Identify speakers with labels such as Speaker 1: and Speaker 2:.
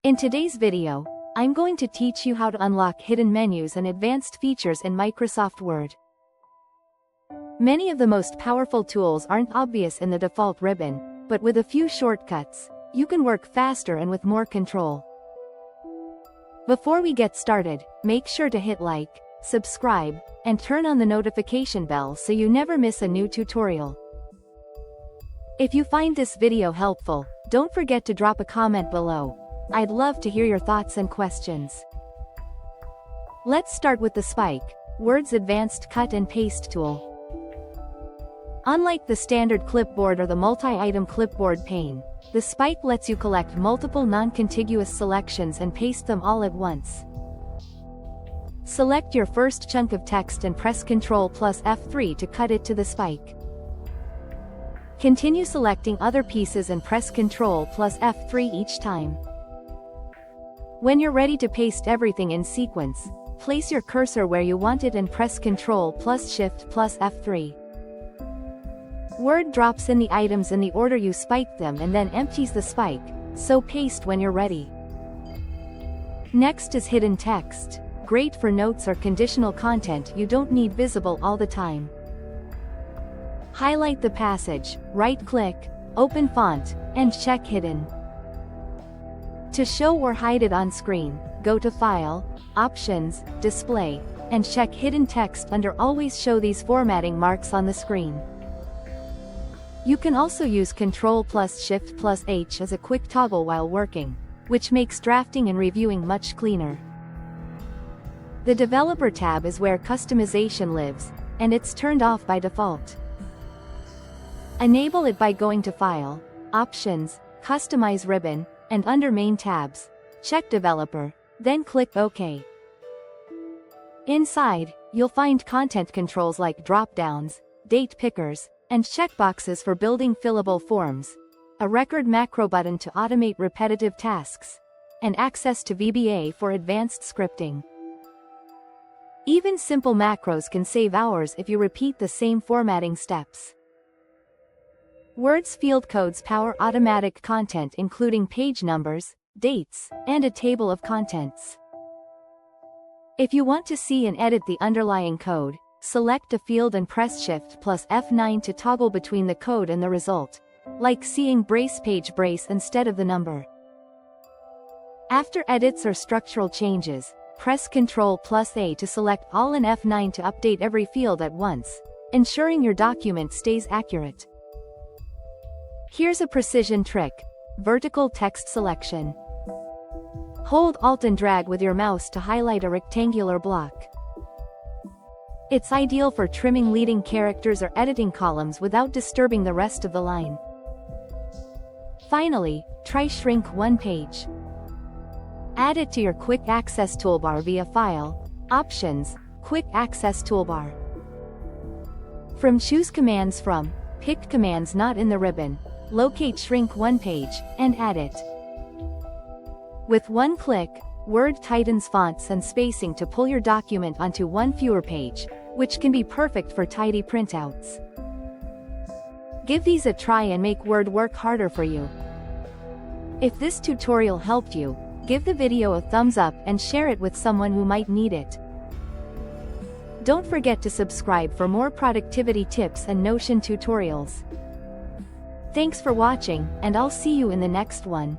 Speaker 1: In today's video, I'm going to teach you how to unlock hidden menus and advanced features in Microsoft Word. Many of the most powerful tools aren't obvious in the default ribbon, but with a few shortcuts, you can work faster and with more control. Before we get started, make sure to hit like, subscribe, and turn on the notification bell so you never miss a new tutorial. If you find this video helpful, don't forget to drop a comment below. I'd love to hear your thoughts and questions. Let's start with the Spike, Word's advanced cut and paste tool. Unlike the standard clipboard or the multi-item clipboard pane, the Spike lets you collect multiple non-contiguous selections and paste them all at once. Select your first chunk of text and press Ctrl plus F3 to cut it to the Spike. Continue selecting other pieces and press Ctrl plus F3 each time. When you're ready to paste everything in sequence, place your cursor where you want it and press Ctrl plus Shift plus F3. Word drops in the items in the order you spiked them and then empties the Spike, so paste when you're ready. Next is hidden text, great for notes or conditional content you don't need visible all the time. Highlight the passage, right-click, open font, and check Hidden. To show or hide it on screen, go to File, Options, Display, and check Hidden Text under Always show these formatting marks on the screen. You can also use Ctrl plus Shift plus H as a quick toggle while working, which makes drafting and reviewing much cleaner. The Developer tab is where customization lives, and it's turned off by default. Enable it by going to File, Options, Customize ribbon, and under Main tabs, check Developer, then click OK. Inside, you'll find content controls like drop-downs, date pickers, and checkboxes for building fillable forms, a record macro button to automate repetitive tasks, and access to VBA for advanced scripting. Even simple macros can save hours if you repeat the same formatting steps. Word's field codes power automatic content including page numbers, dates, and a table of contents. If you want to see and edit the underlying code, select a field and press Shift plus F9 to toggle between the code and the result, like seeing brace page brace instead of the number. After edits or structural changes, press Ctrl plus A to select all and F9 to update every field at once, ensuring your document stays accurate. Here's a precision trick, vertical text selection. Hold Alt and drag with your mouse to highlight a rectangular block. It's ideal for trimming leading characters or editing columns without disturbing the rest of the line. Finally, try Shrink one page. Add it to your Quick Access toolbar via File, Options, Quick Access toolbar. From Choose Commands from, pick commands not in the ribbon, locate Shrink one page, and add it. With one click, Word tightens fonts and spacing to pull your document onto one fewer page, which can be perfect for tidy printouts. Give these a try and make Word work harder for you. If this tutorial helped you, give the video a thumbs up and share it with someone who might need it. Don't forget to subscribe for more productivity tips and Notion tutorials. Thanks for watching, and I'll see you in the next one.